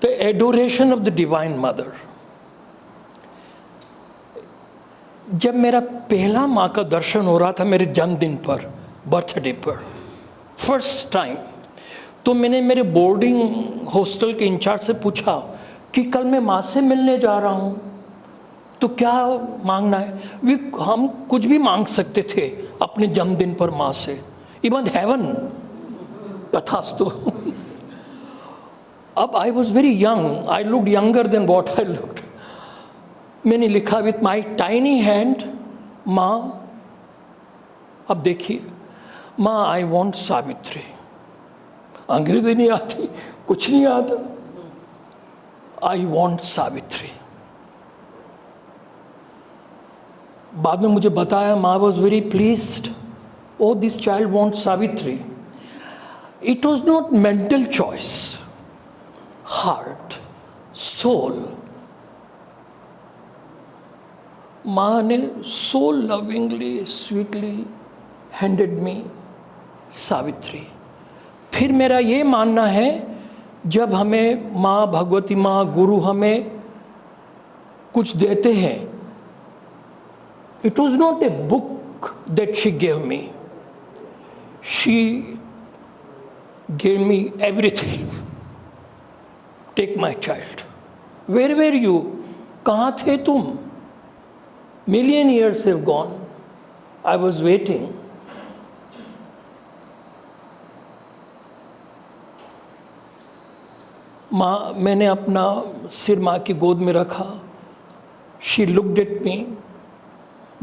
The adoration of the divine mother. जब मेरा पहला माँ का दर्शन हो रहा था मेरे जन्मदिन पर, बर्थडे पर, फर्स्ट टाइम, तो मैंने मेरे बोर्डिंग हॉस्टल के इंचार्ज से पूछा कि कल मैं माँ से मिलने जा रहा हूँ, तो क्या मांगना है? हम कुछ भी मांग सकते थे अपने जन्मदिन पर माँ से, इवन हेवन, तथास्तु। अब I was very young, I look younger than what I looked. मैंने लिखा विथ माई टाइनी हैंड, माँ, अब देखिए, माँ आई वॉन्ट सावित्री। अंग्रेजी नहीं आती, कुछ नहीं आता, आई वॉन्ट सावित्री। बाद में मुझे बताया, माँ was very pleased, oh this child want Savitri. It was not mental choice, heart, soul. माँ ने so lovingly, sweetly handed me Savitri. फिर मेरा ये मानना है, जब हमें माँ, भगवती माँ, गुरु हमें कुछ देते हैं, it was not a book that she gave me, she gave me everything. Take my child, where were you, कहाँ थे तुम? Million years have gone, I was waiting. माँ, मैंने अपना सिर माँ की गोद में रखा। She looked at me,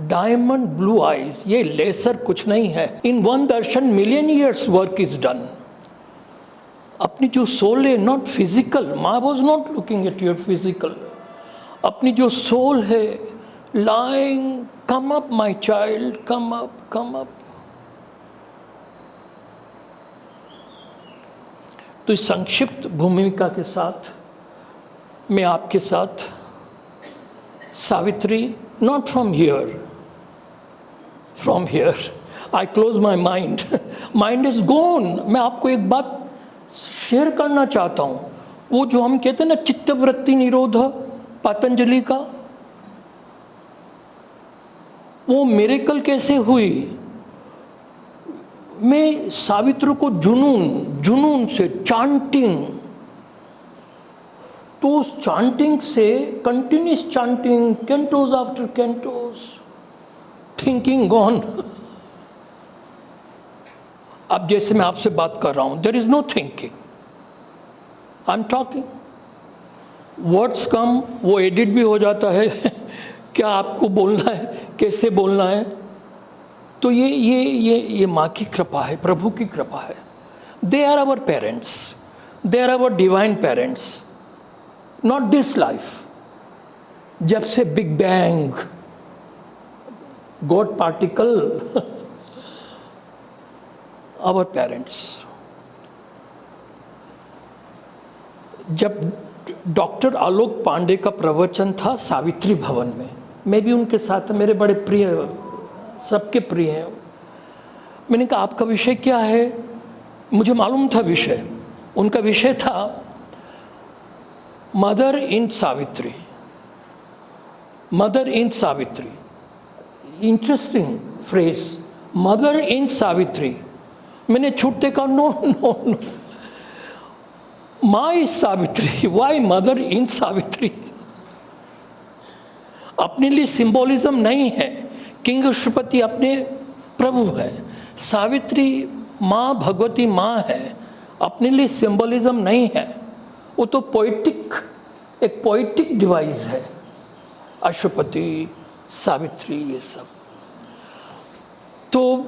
diamond blue eyes, ये लेसर कुछ नहीं है। In one darshan million years work is done. अपनी जो सोल है, नॉट फिजिकल, माँ was not looking at your physical, अपनी जो सोल है, lying, come up my child, come up, come up. तो इस संक्षिप्त भूमिका के साथ मैं आपके साथ Savitri, not from here, from here I close my mind, mind is gone. मैं आपको एक बात शेयर करना चाहता हूँ, वो जो हम कहते हैं ना चित्तवृत्ति निरोध पतंजलि का, वो मिरेकल कैसे हुई? मैं सावित्री को जुनून से चांटिंग, तो उस चांटिंग से continuous chanting, cantos after cantos, thinking gone. अब जैसे मैं आपसे बात कर रहा हूं, there is no thinking, I am talking, words come, वो एडिट भी हो जाता है क्या आपको बोलना है, कैसे बोलना है। तो ये माँ की कृपा है, प्रभु की कृपा है। They are our parents, they are our divine parents, not this life. जब से big bang, God particle, our parents. जब डॉक्टर आलोक पांडे का प्रवचन था सावित्री भवन में, मैं भी उनके साथ, मेरे बड़े प्रिय, सबके प्रिय हैं। मैंने कहा आपका विषय क्या है? मुझे मालूम था विषय, उनका विषय था mother in Savitri, mother in Savitri. Interesting phrase, mother in Savitri. मैंने छूटते कहा नो नो नो, माँ is Savitri, why mother in Savitri? अपने लिए सिंबोलिज्म नहीं है, किंग श्रीपति अपने प्रभु है, सावित्री माँ, भगवती माँ है, अपने लिए सिंबोलिज्म नहीं है, वो तो पोइटिक, एक पोइटिक डिवाइस है, अश्वपति, सावित्री, ये सब। तो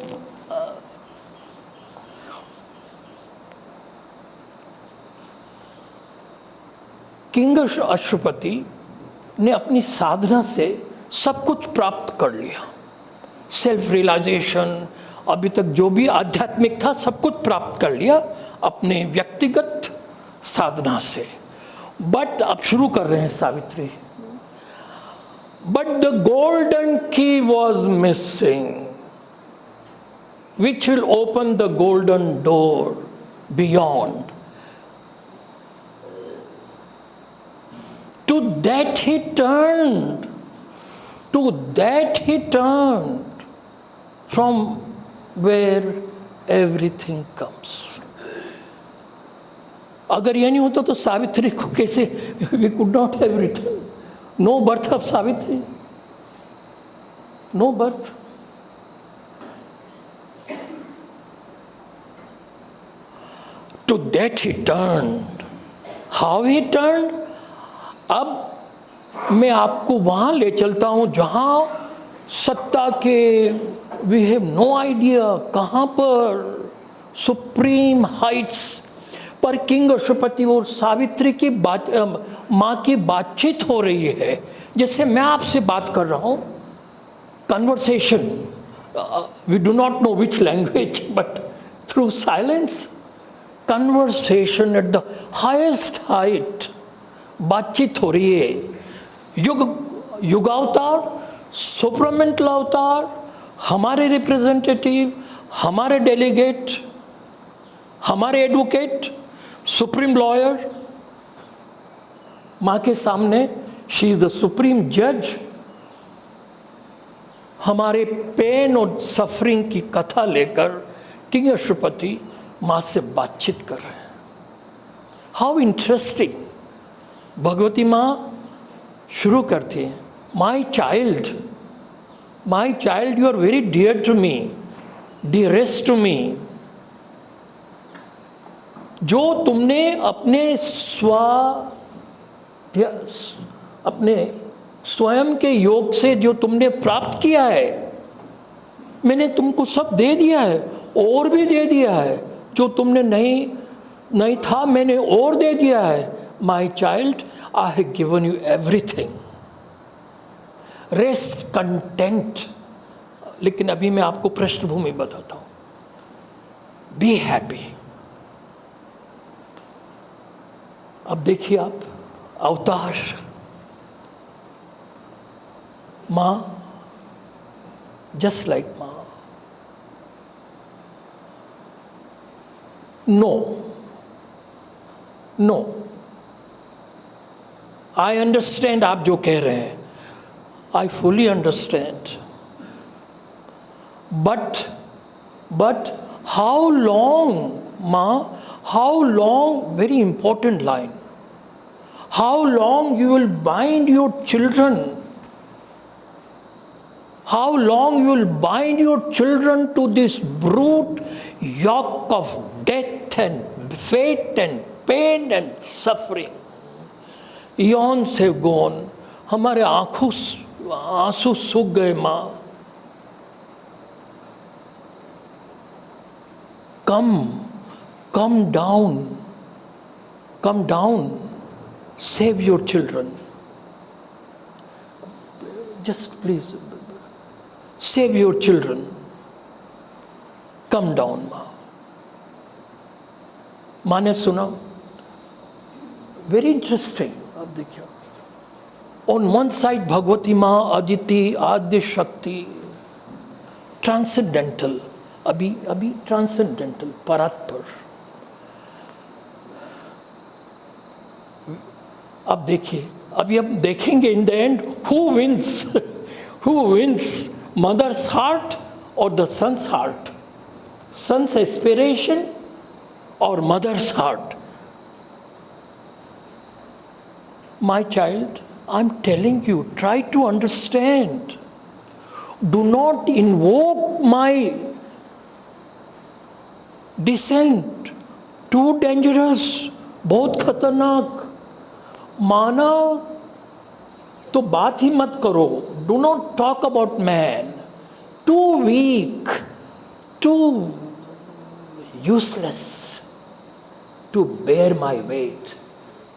किंग अश्वपति ने अपनी साधना से सब कुछ प्राप्त कर लिया, सेल्फ रियलाइजेशन, अभी तक जो भी आध्यात्मिक था सब कुछ प्राप्त कर लिया अपने व्यक्तिगत साधना से। बट अब शुरू कर रहे हैं सावित्री। बट द गोल्डन की was missing, which will open the golden door beyond. To that he turned. To that he turned from where everything comes. अगर ये नहीं होता तो सावित्री को कैसे, we could not have written. No birth of Savitri. No birth. To that he turned. How he turned? अब मैं आपको वहाँ ले चलता हूँ जहाँ सत्ता के वी हैव नो आइडिया कहाँ पर सुप्रीम हाइट्स पर किंग अशुपति और सावित्री की बात, माँ की बातचीत हो रही है, जैसे मैं आपसे बात कर रहा हूँ. Conversation, we do not know which language, but through silence conversation at the highest height, बातचीत हो रही है. युगावतार, सुपरमेंटल अवतार, हमारे रिप्रेजेंटेटिव, हमारे डेलीगेट, हमारे एडवोकेट, सुप्रीम लॉयर, माँ के सामने शी इज द सुप्रीम जज, हमारे पेन और सफरिंग की कथा लेकर किंग अशुपति माँ से बातचीत कर रहे हैं. How interesting. भगवती माँ शुरू करती हैं, my child, you are very dear to me, dearest to me. जो तुमने अपने स्वयं के योग से जो तुमने प्राप्त किया है, मैंने तुमको सब दे दिया है, और भी दे दिया है. जो तुमने नहीं था, मैंने और दे दिया है. My child, I have given you everything. Rest content. लेकिन अभी मैं आपको पृष्ठभूमि बताता हूँ. Be happy. अब देखिए आप, अवतार माँ, जस्ट लाइक माँ. नो, आई अंडरस्टैंड आप जो कह रहे हैं, I fully understand. But how long माँ, how long, very important line, how long you will bind your children, how long you will bind your children to this brute yoke of death and fate and pain and suffering. Eons have gone. हमारे आंसू सूख गए माँ. come down, save your children. Just please. Save your children. Come down, माँ. माँ ने सुना. Very interesting. अब देखिए, ऑन वन साइड भगवती माँ, अदिति, आद्य शक्ति, ट्रांसेंडेंटल, अभी ट्रांसेंडेंटल, परात्पर. अब देखिए, अभी हम देखेंगे in the end who wins, mother's heart or the son's heart, son's aspiration or mother's heart. My child, I'm telling you, try to understand. Do not invoke my dissent. Too dangerous, बहुत खतरनाक. माना तो बात ही मत करो. Do not talk about man. Too weak, too useless to bear my weight.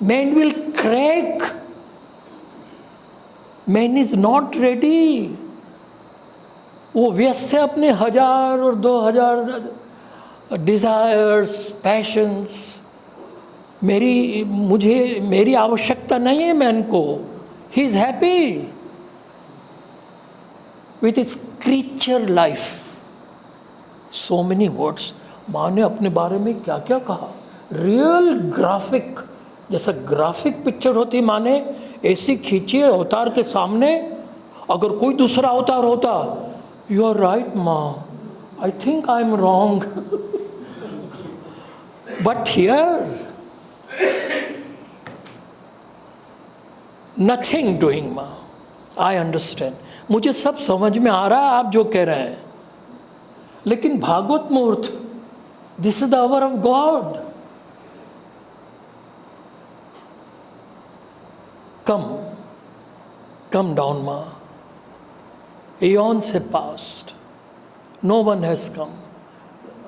Man will crack. Man is not ready. वो व्यस्त है अपने 1000 और 2000 डिजायर्स, पैशंस. मेरी आवश्यकता नहीं है मैन को. He is happy with his creature life. So many words. माँ ने अपने बारे में क्या क्या कहा. रियल ग्राफिक, जैसा ग्राफिक पिक्चर होती माँ ने ऐसी खींची है अवतार के सामने, अगर कोई दूसरा अवतार होता, यू आर राइट माँ, I think I am wrong, but here nothing doing माँ, आई अंडरस्टैंड, मुझे सब समझ में आ रहा है आप जो कह रहे हैं, लेकिन भागवत मुहूर्त, this is the hour of God, come down ma, eons have passed, no one has come,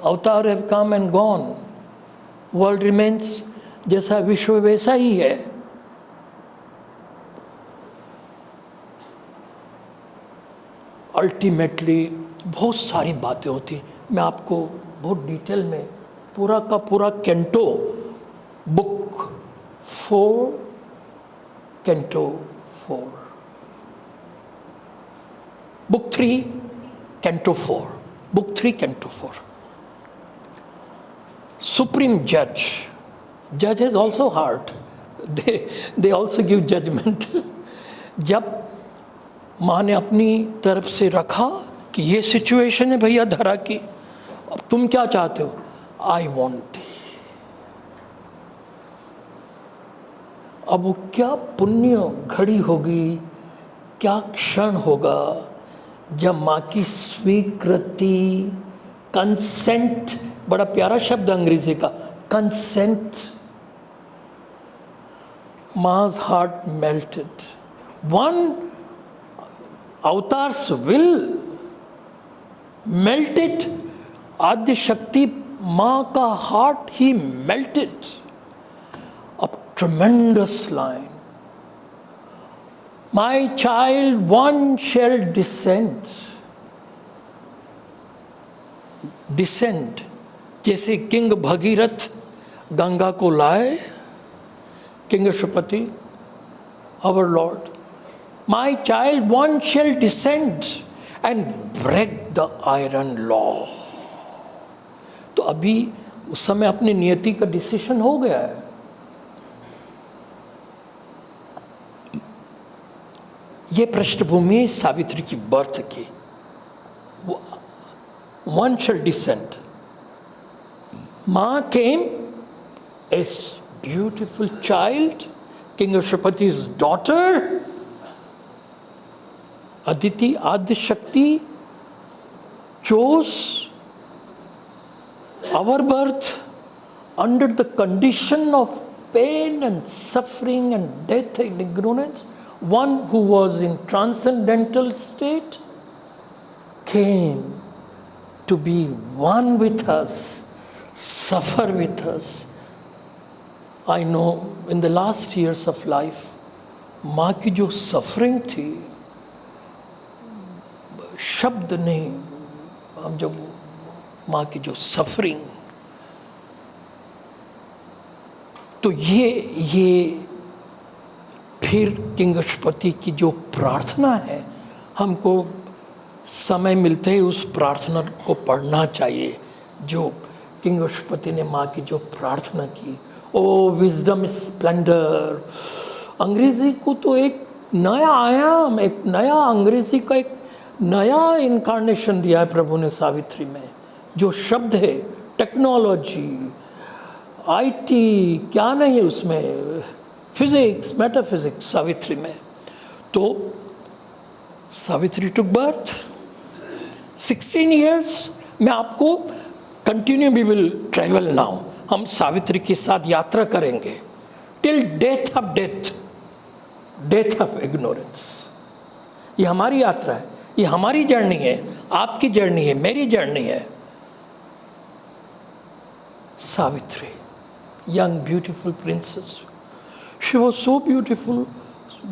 avatar have come and gone, world remains जैसा विश्व वैसा ही है। अल्टीमेटली बहुत सारी बातें होती, मैं आपको बहुत डिटेल में पूरा का पूरा canto book 4 canto 4 book 3 canto 4 book 3 canto 4 supreme जज has also heart, they also give judgement. जब माँ ने अपनी तरफ से रखा कि ये सिचुएशन है भैया धरा की, अब तुम क्या चाहते हो, आई वॉन्ट, अब वो क्या पुण्य घड़ी होगी, क्या क्षण होगा जब माँ की स्वीकृति, कंसेंट, बड़ा प्यारा शब्द अंग्रेजी का कंसेंट, माँ's heart melted, one avatars will melted, Adya Shakti माँ का हार्ट ही melted. A tremendous line. My child, one shall descend. Descend. जैसे किंग भगीरथ गंगा को लाए, king Ashwapati, our Lord. My child, one shall descend and break the iron law. तो अभी उस समय अपनी नियति का डिसीजन हो गया है। ये पृष्ठभूमि सावित्री की बर्थ की, वन शैल डिसेंड, माँ came as beautiful child, king अशुपति's daughter, Aditi Adya Shakti chose our birth under the condition of pain and suffering and death and ignorance. One who was in transcendental state came to be one with us, suffer with us. I know in the last years of life, माँ की जो suffering थी, शब्द नहीं, हम जब माँ की जो सफरिंग, तो ये फिर किंग अशुपति की जो प्रार्थना है, हमको समय मिलते ही उस प्रार्थना को पढ़ना चाहिए, जो किंग अशुपति ने माँ की जो प्रार्थना की, ओ विजडम स्प्लेंडर। अंग्रेज़ी को तो एक नया आयाम, एक नया अंग्रेज़ी का एक नया इनकारनेशन दिया है प्रभु ने सावित्री में। जो शब्द है टेक्नोलॉजी, आईटी, क्या नहीं है उसमें, फिजिक्स, मेटाफिजिक्स सावित्री में। तो सावित्री टुक बर्थ 16 years। मैं आपको continue, we will travel now, हम सावित्री के साथ यात्रा करेंगे till death of death, death of ignorance. ये हमारी यात्रा है, ये हमारी जर्नी है, आपकी जर्नी है, मेरी जर्नी है। Savitri, young beautiful princess, she was so beautiful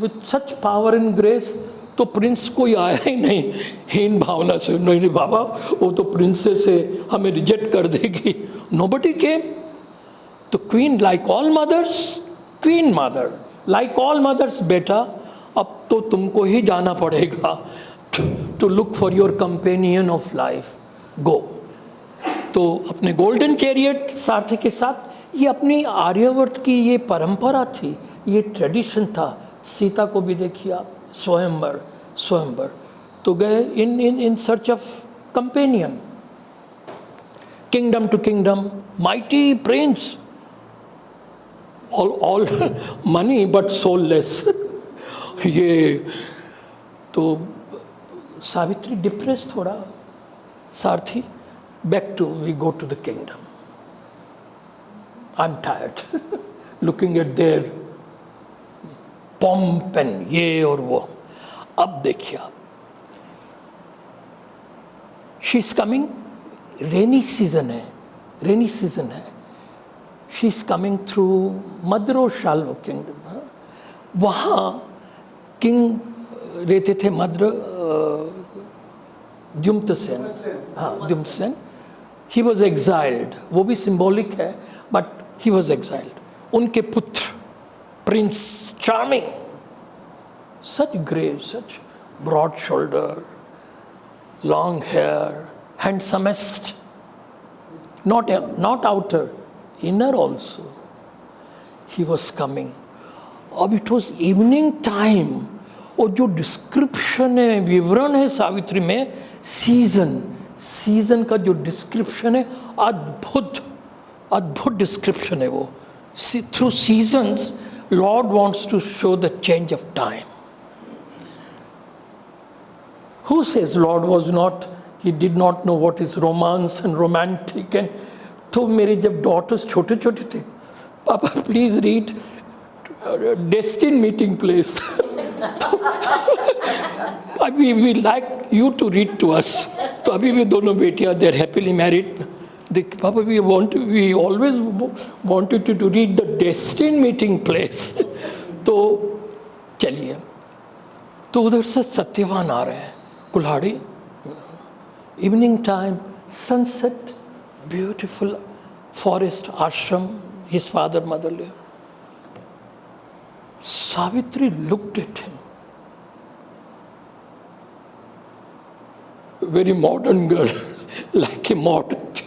with such power and grace। तो प्रिंस कोई आया ही नहीं हीन भावना से, नहीं बाबा वो तो प्रिंसेस है, हमें रिजेक्ट कर देगी, nobody came। तो queen like all mothers, queen mother like all mothers, बेटा अब तो तुमको ही जाना पड़ेगा to look for your companion of life, go. तो अपने गोल्डन चैरियट सारथी के साथ, ये अपनी आर्यवर्त की ये परंपरा थी, ये ट्रेडिशन था सीता को भी देखिए आप, स्वयंवर स्वयंवर, तो गए in search of companion, kingdom to kingdom, mighty prince, all money but soulless. ये तो सावित्री डिप्रेस थोड़ा, सारथी back to, we go to the kingdom, I am tired looking at their pomp and ये और वो। अब देखिए आप, she is coming, rainy season है, रेनी सीजन है, she is coming through Madra Shalva kingdom. वहाँ किंग रहते थे मद्र द्युम्नसेन, हाँ द्युम्नसेन, ही वॉज एग्जाइल्ड, वो भी सिंबॉलिक है बट ही वॉज एग्जाइल्ड। उनके पुत्र prince charming, such grave, such broad shoulder, long hair, handsomest, not outer, inner also. He was coming. अब it was evening time, और जो डिस्क्रिप्शन है, विवरण है सावित्री में, सीजन का जो डिस्क्रिप्शन है, अद्भुत अद्भुत डिस्क्रिप्शन है वो। Through seasons Lord wants to show the change of time. Who says Lord was not, he did not know what is romance and romantic and, तो मेरे जब डॉटर्स छोटे छोटे थे, papa please read destined meeting place, अभी we like you to read to us. तो अभी भी दोनों बेटियां, they are happily married, papa we always wanted to read the destined meeting place. तो चलिए, तो उधर से सत्यवान आ रहे हैं, कुल्हाड़ी, evening time, sunset, beautiful forest, ashram, his father mother live. Savitri looked at him, very modern girl, like a modern.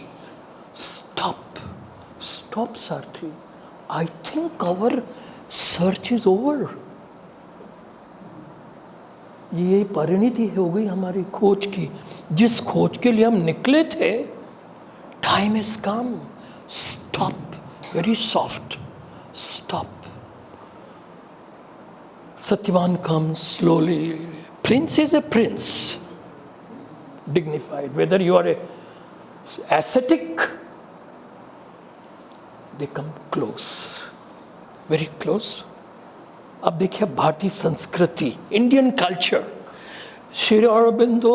Stop, Sarthi. I think our search is over. ये परिणति हो गई हमारी खोज की, जिस खोज के लिए हम निकले थे। Time is come, stop, very soft, stop. Satyavan comes slowly. Prince is a prince, dignified. Whether you are a ascetic, they come close, very close. अब देखिए भारतीय संस्कृति, Indian culture, Shri Aurobindo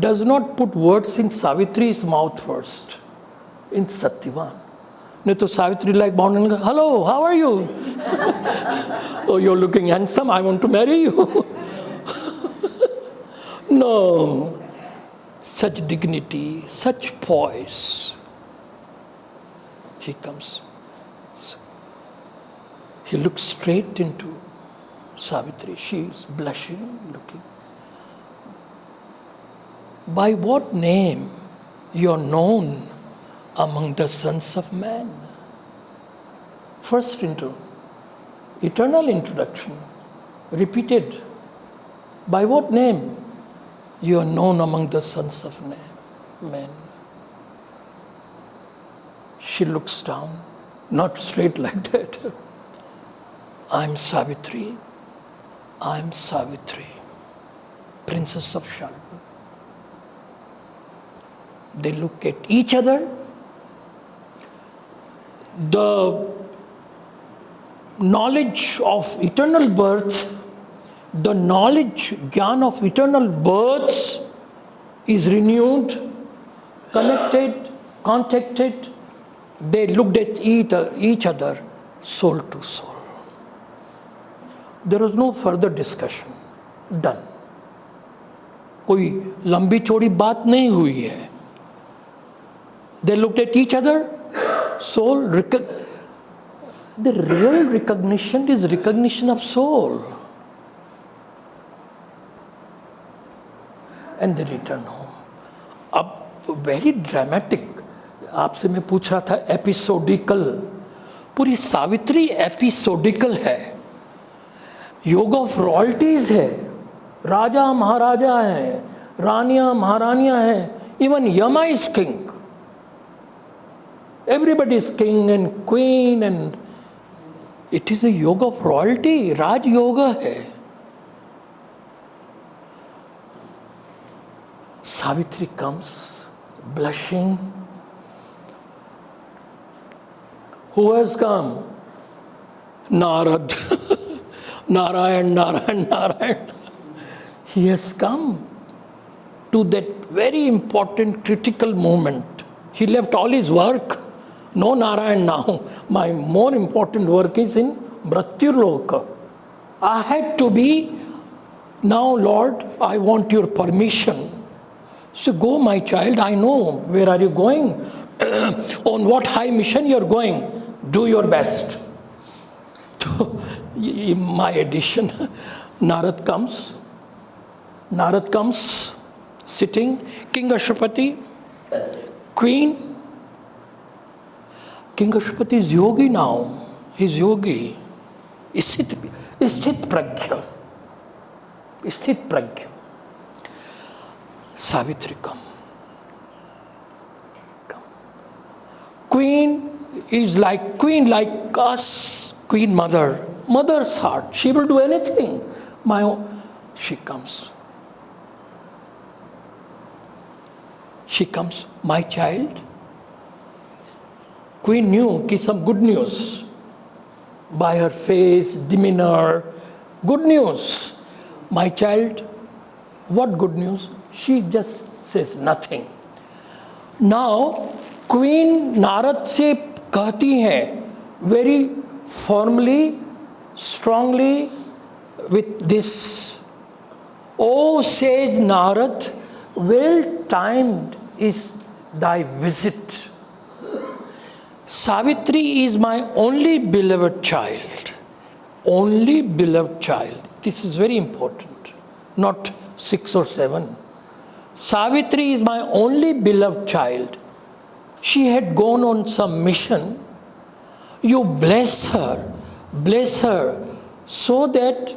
does not put words in Savitri's mouth first, in Satyavan. नहीं तो Savitri like bound, hello, how are you? Oh, you're looking handsome, I want to marry you. No, such dignity, such poise. He comes. He looks straight into Savitri. She is blushing, looking. By what name you are known among the sons of man? First eternal introduction, repeated. By what name you are known among the sons of men? She looks down, not straight like that. I'm Savitri, Princess of Shalva. They look at each other. The knowledge of eternal birth, the knowledge, jnana of eternal births is renewed, connected, contacted. They looked at each other, soul to soul. There was no further discussion. Done. कोई लंबी चौड़ी बात नहीं हुई है. They looked at each other. Soul. The real recognition is recognition of soul. And they return home. अब very dramatic. आपसे मैं पूछ रहा था एपिसोडिकल. पूरी सावित्री एपिसोडिकल है. योग ऑफ रॉयल्टीज है, राजा महाराजा हैं, रानियां महारानियां हैं, इवन यमा is king, everybody is king and queen, and it is a योग ऑफ रॉयल्टी, राजयोग है। Savitri comes blushing. Who has come? Narad. Narayan, Narayan, Narayan. He has come to that very important critical moment. He left all his work. No Narayan now. My more important work is in Mrityuloka. I had to be, now Lord, I want your permission. So go my child, I know where are you going, on what high mission you're going. Do your best. So, my edition, Narad comes, sitting, King Ashwapati, Queen. King Ashwapati is yogi now. He's yogi. Sthit pragya. Savitri come. Queen is like us, Queen mother's heart. She will do anything. She comes, my child. Queen knew कि some good news by her face, demeanor, good news. My child, what good news? She just says nothing. Now, Queen Narad से कहती हैं very firmly, strongly with this, O sage Narad, well timed is thy visit. Savitri is my only beloved child. Only beloved child. This is very important. Not 6 or 7. Savitri is my only beloved child. She had gone on some mission. You bless her so that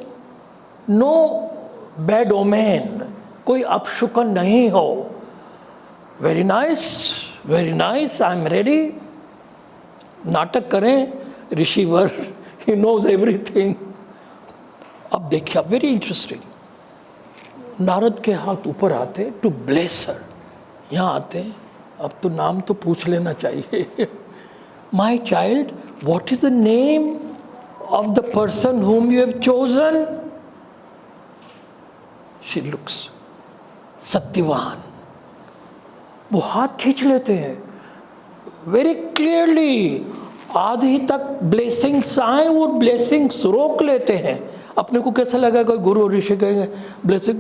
no bad omen, कोई अपशुकन नहीं हो. Very nice, I am ready. नाटक करें ऋषिवर, he knows everything. अब देखिए, very interesting. Narad के हाथ ऊपर आते टू ब्लेस हर. यहाँ आते, अब तो नाम तो पूछ लेना चाहिए. My child, what is the name of the person whom you have chosen? She looks. Satyavan. वो हाथ खींच लेते हैं वेरी क्लियरली. आधी तक ब्लेसिंग्स आए, वो ब्लेसिंग्स रोक लेते हैं. अपने को कैसा लगा, कोई गुरु ऋषि कहेंगे ब्लेसिंग,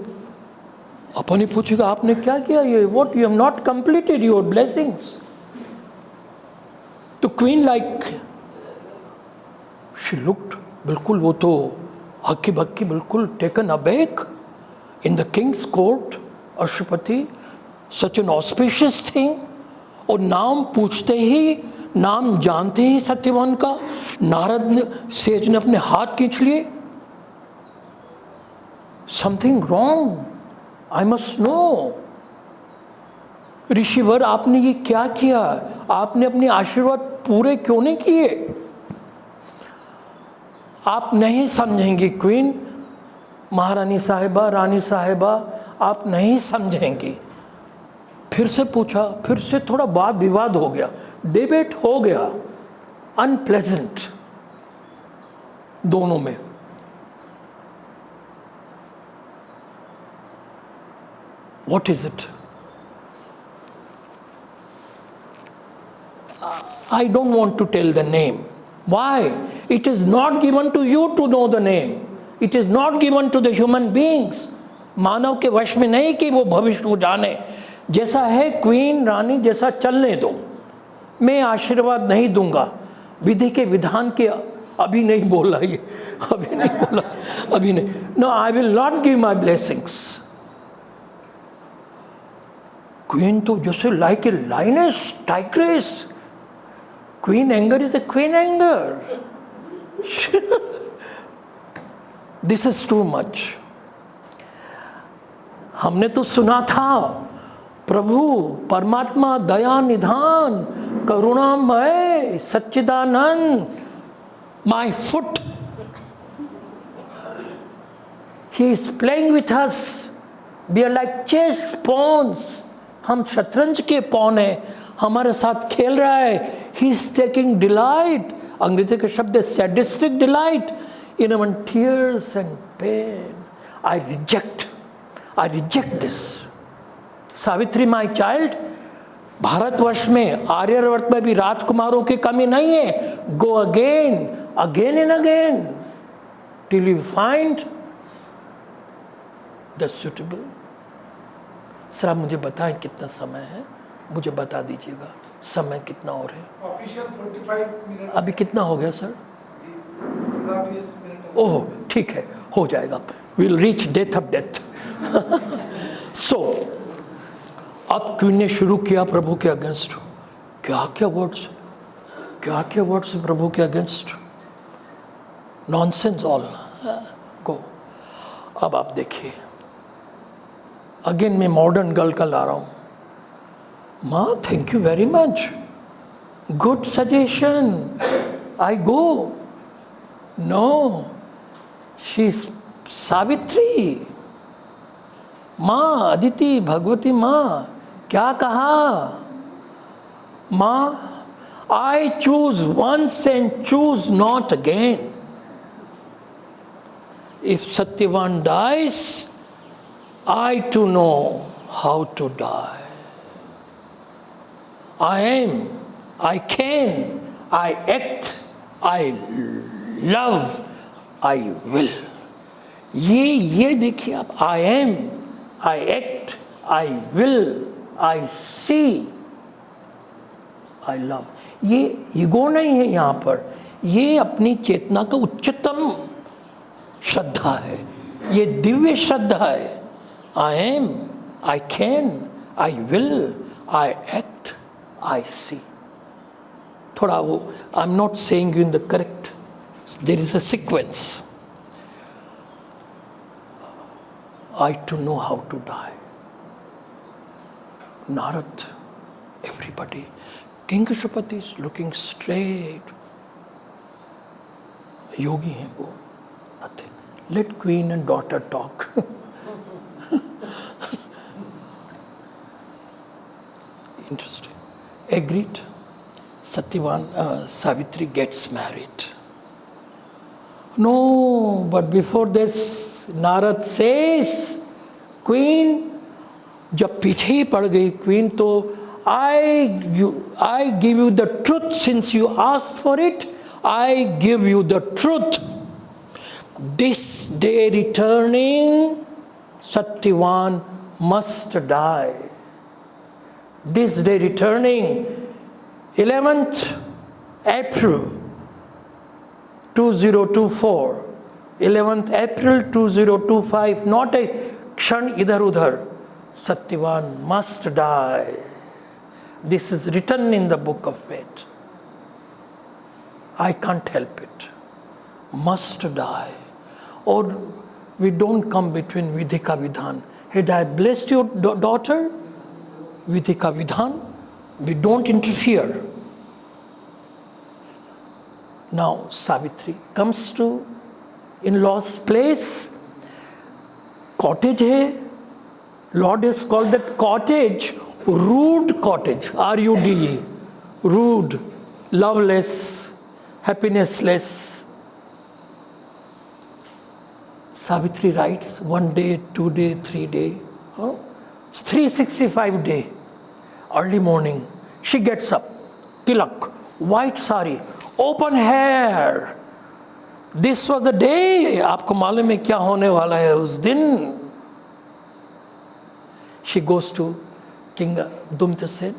अपन ही पूछेगा आपने क्या किया, ये what you have not completed your blessings. तो क्वीन लाइक शी लुक्ड, बिल्कुल वो तो हक्की बक्की, बिल्कुल taken aback in the Kings court. Ashwapati, such an auspicious thing. और नाम पूछते ही, नाम जानते ही सत्यवान का, नारद सेज ने अपने हाथ खींच लिए. Something wrong, I must know. ऋषिवर, आपने ये क्या किया? आपने अपने आशीर्वाद पूरे क्यों नहीं किए? आप नहीं समझेंगी क्वीन, महारानी साहिबा, रानी साहिबा, आप नहीं समझेंगी. फिर से पूछा, फिर से थोड़ा वाद विवाद हो गया, डिबेट हो गया, अनप्लेजेंट दोनों में. What is it? I don't want to tell the name. Why? It is not given to you to know the name. It is not given to the human beings. मानव के वश में नहीं कि वो भविष्य को जाने. जैसा है क्वीन रानी, जैसा चलने दो. मैं आशीर्वाद नहीं दूंगा, विधि के विधान के अभी नहीं बोला, ये अभी नहीं बोला, अभी नहीं. No, I will not give my blessings. Queen तो जैसे like a lioness, tigress. Queen anger is a queen anger. This is too much. हमने तो सुना था प्रभु परमात्मा दया निधान करुणामय सच्चिदानंद, my foot, he is playing with us, we are like chess pawns, हम शतरंज के पॉन हैं, हमारे साथ खेल रहा है। ही इज टेकिंग डिलाइट, अंग्रेजी का शब्द है sadistic delight, in our tears and pain. I reject this. Savitri my child, Bharatvarsha में आर्यवर्त में भी राजकुमारों की कमी नहीं है। Go again and again till you find the suitable. Sir आप मुझे बताएं कितना समय है, मुझे बता दीजिएगा समय कितना और है। Official 45 minute. अभी कितना हो गया सर? 20 मिनट। ओह ठीक है, हो जाएगा, will reach death of death. So अब क्वीन ने शुरू किया प्रभु के अगेंस्ट। क्या क्या वर्ड्स प्रभु के अगेंस्ट, नॉनसेंस ऑल। गो, अब आप देखिए, अगेन मैं मॉडर्न गर्ल का ला रहा हूँ। माँ thank you very much, good suggestion, I go. No, she is Savitri. माँ अदिति भगवती माँ क्या कहा? माँ I choose once and choose not again. If Satyavan dies, I too know how to die. I am, I can, I act, I love, I will. ये देखिए आप, I am, I act, I will, I see, I love. ये ego नहीं है यहाँ पर, ये अपनी चेतना का उच्चतम श्रद्धा है, ये दिव्य श्रद्धा है। I am, I can, I will, I act, I see. थोड़ा वो, I'm not saying you in the correct, there is a sequence. I to know how to die. Narad, everybody, King Shupati is looking straight. Yogi हैं वो, nothing. Let queen and daughter talk. Interesting. Agreed. Savitri gets married. No, but before this, Narad says, Queen, जब पीछे ही पड़ गई queen तो I give you the truth since you asked for it. I give you the truth. This day returning, Satyavan must die. This day returning, 11th April 2024, 11th April 2025, not a kshan idhar udhar, Satyavan must die. This is written in the book of fate. I can't help it. Must die. Or we don't come between Vidhika Vidhan. Had I blessed your daughter, Vidhika Vidhan, we don't interfere. Now Savitri comes to in-laws' place. Cottage hai. Lord has called that cottage rude cottage. R-U-D-E. Rude, loveless, happinessless. Savitri writes 1 day, 2 day, 3 day. 365 day. Early morning. She gets up. Tilak. White sari. Open hair. This was the day. आपको मालूम है क्या होने वाला है उस दिन. She goes to King Dumtasen.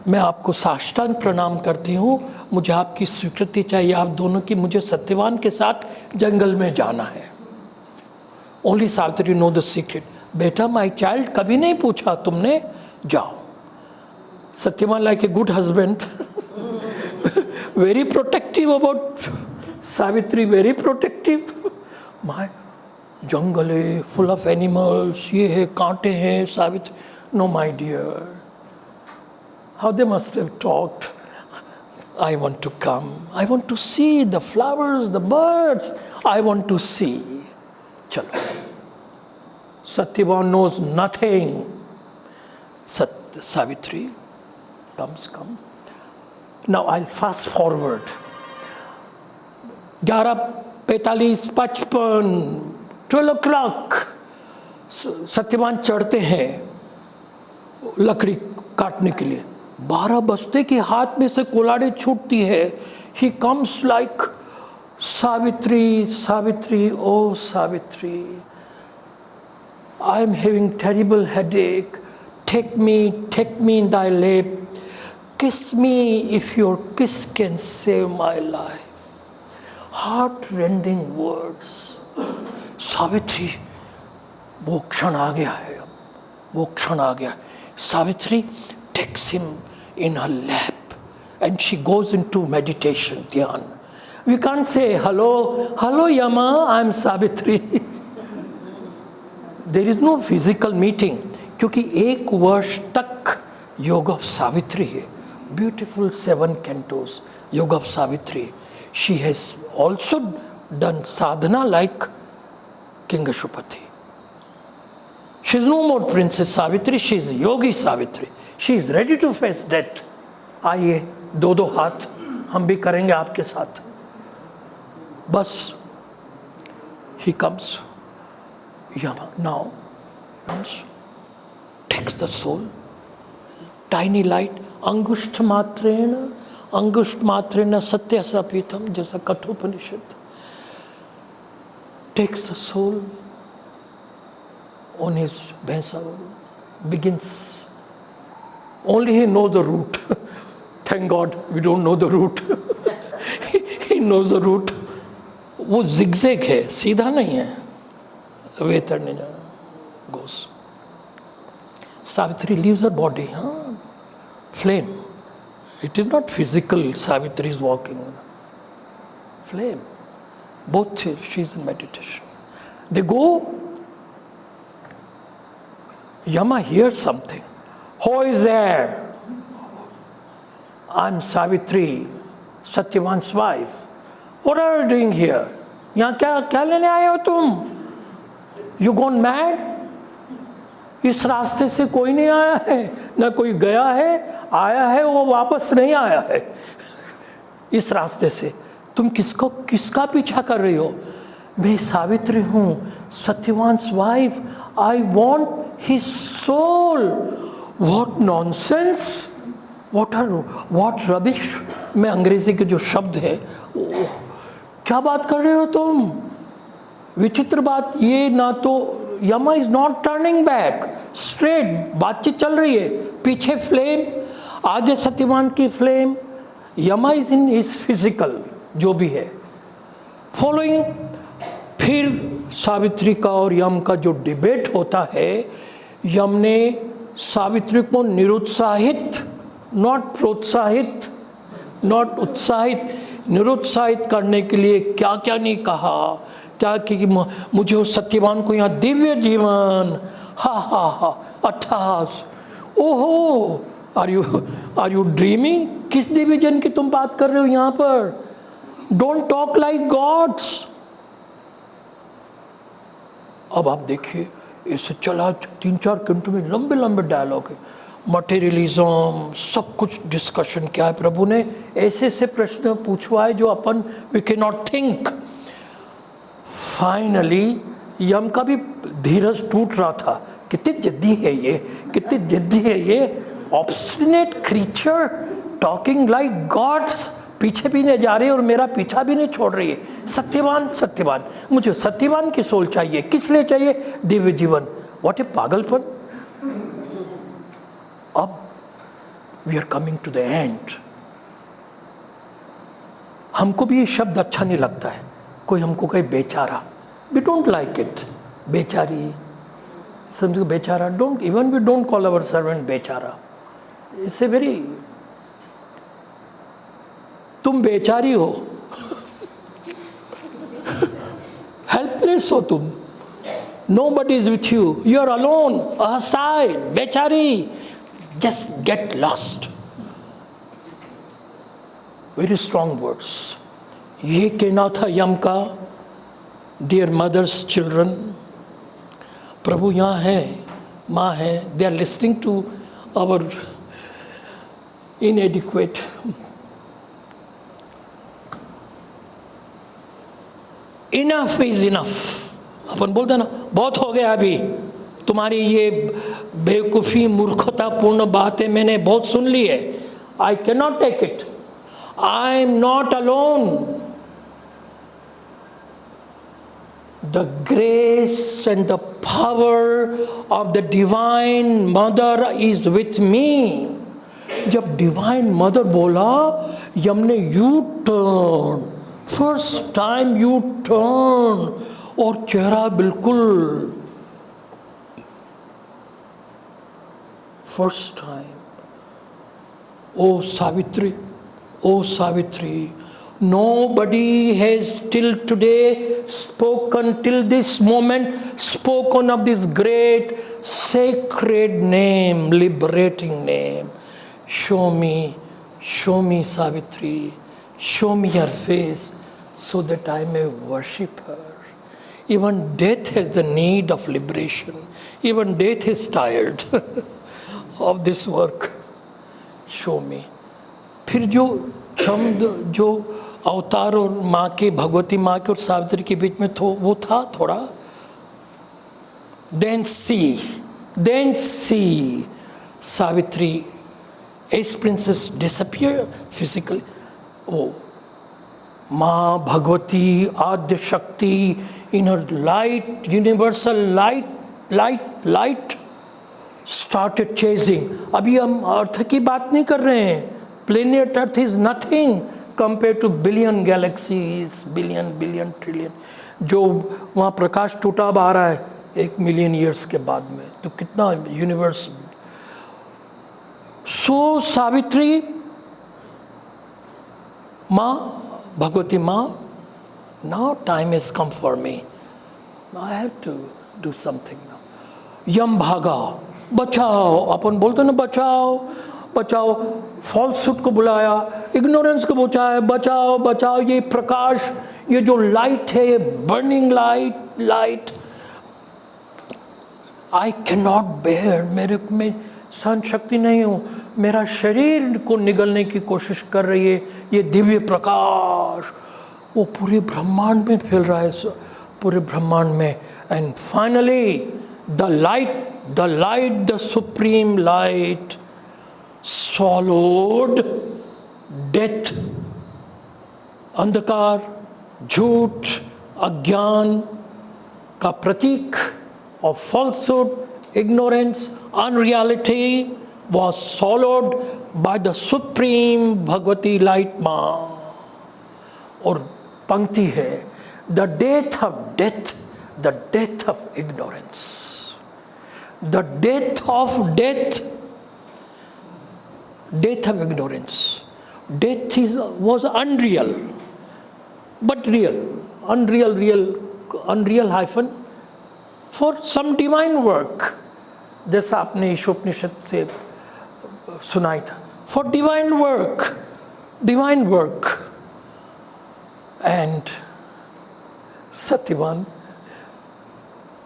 मैं आपको साष्टांग प्रणाम करती हूँ. मुझे आपकी स्वीकृति चाहिए आप दोनों की. मुझे सत्यवान के साथ जंगल में जाना है. Only Savitri know the secret. बेटा माई चाइल्ड कभी नहीं पूछा तुमने. जाओ. Satyavan like a good husband. Very protective about Savitri. Very protective. My jungle है, फुल ऑफ एनिमल्स, ये है, कांटे हैं, Savitri. No my dear, how they must have talked, I want to come, I want to see the flowers, the birds, I want to see. Chalo. Satyavan knows nothing. Savitri come. Now I'll fast forward. 11:45, 55, 12 o'clock. Satyavan चढ़ते हैं लकड़ी काटने के लिए। 12 बजते के हाथ में से कुल्हाड़ी छूटती है। He comes like, Savitri Savitri O Savitri, I am having terrible headache, take me in thy lap, kiss me if your kiss can save my life. Heart rending words. Savitri, वो क्षण आ गया है, अब वो क्षण आ गया है। Savitri takes him in her lap and she goes into meditation, dhyan. We can't say, hello Yama, I'm Savitri. There is no physical meeting, क्योंकि 1 वर्ष तक योग ऑफ सावित्री है। Beautiful 7 cantos, योग of Savitri. She has also done sadhana like King Ashupati. She is no more Princess Savitri, she is Yogi Savitri. She is ready to face death. आइए 2 हाथ हम भी करेंगे आपके साथ। बस he comes, Yama now comes, takes the soul, tiny light, अंगुष्ठ मात्रेण सत्य सपीतम, जैसा Kathopanishad. takes the soul on his bhensa, begins. Only he knows the route. Thank God we don't know the route. He knows the route. वो zigzag है, सीधा नहीं है। Vetarnina goes. Savitri leaves her body. Flame. It is not physical. Savitri is walking. Flame. Both, she is in meditation. They go. Yama hears something. Who is there? I'm Savitri, Satyavan's wife. What are you doing here? यहाँ क्या लेने आए हो तुम? You gone mad? इस रास्ते से कोई नहीं आया है, ना कोई गया है, आया है वो वापस नहीं आया है। इस रास्ते से तुम किसका पीछा कर रही हो? मैं सावित्री हूँ, सत्यवान्स wife. I want his soul. What nonsense! What rubbish! मैं अंग्रेजी के जो शब्द है, क्या बात कर रहे हो तुम? विचित्र बात ये, ना तो यमा is not turning back, straight बातचीत चल रही है, पीछे फ्लेम, आगे सत्यवान की फ्लेम, यमा इज इन इज फिजिकल जो भी है फॉलोइंग। फिर सावित्री का और यम का जो डिबेट होता है, यम ने सावित्री को निरुत्साहित, नॉट प्रोत्साहित, नॉट उत्साहित, निरुत्साहित करने के लिए क्या क्या नहीं कहा, क्या कि मुझे उस सत्यवान को यहाँ दिव्य जीवन, हा अट्ठास, ओहो, आर यू ड्रीमिंग? किस दिव्य जन की तुम बात कर रहे हो यहाँ पर? Don't talk like gods. अब आप देखिए, इससे चला 3-4 घंटों में लंबे लंबे डायलॉग है, मटेरियलिज्म, सब कुछ डिस्कशन किया है। प्रभु ने ऐसे ऐसे प्रश्न पूछवाए जो अपन we can not think. Finally Yama का भी धीरज टूट रहा था। कितनी जिद्दी है ये, कितनी जिद्दी है ये, obstinate creature talking like gods, पीछे भी नहीं जा रही और मेरा पीछा भी नहीं छोड़ रही है। सत्यवान, मुझे सत्यवान की सोल चाहिए। किस लिए चाहिए? दिव्य जीवन। व्हाट ए पागलपन। अब we are coming to the end. हमको भी ये शब्द अच्छा नहीं लगता है। कोई हमको कहे बेचारा, वी डोंट लाइक इट। बेचारी, समझो बेचारा, don't even we don't call our servant बेचारा। इट्स ए वेरी, तुम बेचारी हो, हेल्पलेस होपलेस हो तुम, nobody is with you, you are alone, aside, बेचारी, just get lost. Very strong words. ये कहना था यम का, dear mothers, children. प्रभु यहाँ है, माँ है, they are listening to our inadequate. Enough is enough. अपन बोलते हैं ना, बहुत हो गया अभी, तुम्हारी ये बेवकूफ़ी मूर्खतापूर्ण बातें मैंने बहुत सुन ली है. I cannot take it. I am not alone. The grace and the power of the divine mother is with me. जब डिवाइन मदर बोला, यम ने U turn, first time U turn, और चेहरा बिल्कुल first time. Oh Savitri, O Savitri, nobody has till today spoken, till this moment spoken of this great sacred name, liberating name. Show me Savitri, show me your face so that I may worship her. Even death has the need of liberation. Even death is tired of this work. Show me. फिर जो छंद, जो अवतार और माँ के, भगवती माँ के और सावित्री के बीच में वो था थोड़ा. Then see Savitri as princess disappear physically. Oh, माँ भगवती आद्य शक्ति in her light, universal light started chasing. अभी हम अर्थ की बात नहीं कर रहे हैं. Planet Earth is nothing compared to billion galaxies, billion trillion. जो वहाँ प्रकाश टूटा आ रहा है 1 million years के बाद में, तो कितना यूनिवर्स. सो सावित्री माँ, भगवती माँ, now time has come for me. I have to do something now. यम भागा, बचाओ, अपन बोलते ना बचाओ बचाओ. फॉल्सहुड को बुलाया, इग्नोरेंस को बचाया, बचाओ बचाओ. ये प्रकाश, ये जो लाइट है, ये burning light, I can not bear, मेरे में सहन शक्ति नहीं हूँ, मेरा शरीर को निगलने की कोशिश कर रही है ये दिव्य प्रकाश. वो पूरे ब्रह्मांड में फैल रहा है, पूरे ब्रह्मांड में. And finally the light, the supreme light swallowed death, अंधकार, झूठ, अज्ञान का प्रतीक of falsehood, ignorance, unreality was swallowed by the supreme Bhagavati light माँ. और पंक्ति है, the death of death, the death of ignorance, the death of death of ignorance. Death was unreal, but real. Unreal hyphen for some divine work. जैसा आपने ईशोपनिषद से सुनाई था, for divine work. And Satyavan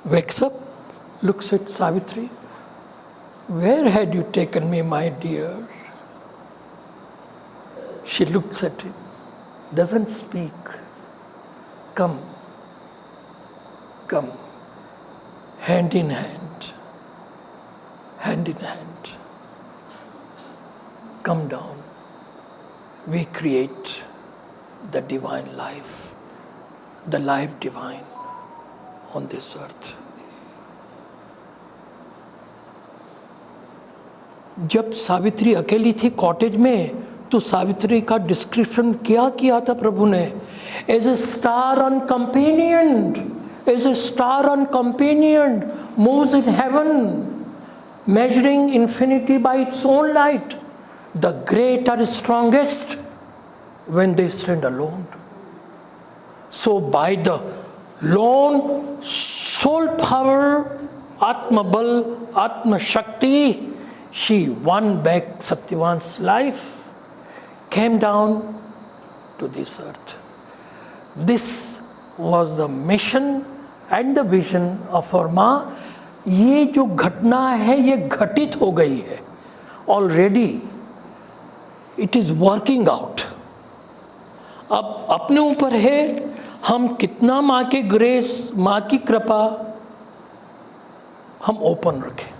wakes up, looks at Savitri. Where had you taken me, my dear? She looks at him, doesn't speak. Come, hand in hand. Come down. We create the divine life, the life divine on this earth. जब सावित्री अकेली थी cottage में, तो सावित्री का description क्या किया था प्रभु ने? As a star uncompanioned, moves in heaven, measuring infinity by its own light. The great are strongest when they stand alone. So by the lone power, Atmabal, Atmashakti, she won back Satyavan's life, came down to this earth. This was the mission and the vision of our माँ. ये जो घटना है ये घटित हो गई है already. It is working out. अब अपने ऊपर है हम कितना माँ के ग्रेस, माँ की कृपा हम ओपन रखें.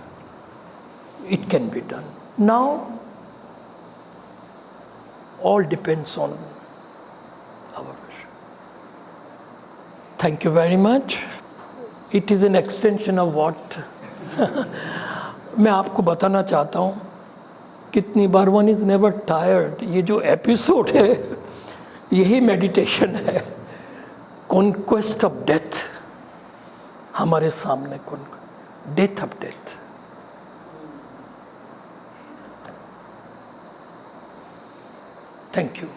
It can be done. Now all depends on our wish. Thank you very much. It is an extension of what मैं आपको बताना चाहता हूँ. कितनी बार वन इज़ नेवर टायर्ड. ये जो एपिसोड है यही मेडिटेशन है. कॉन्क्वेस्ट ऑफ डेथ हमारे सामने. Death of death. Thank you.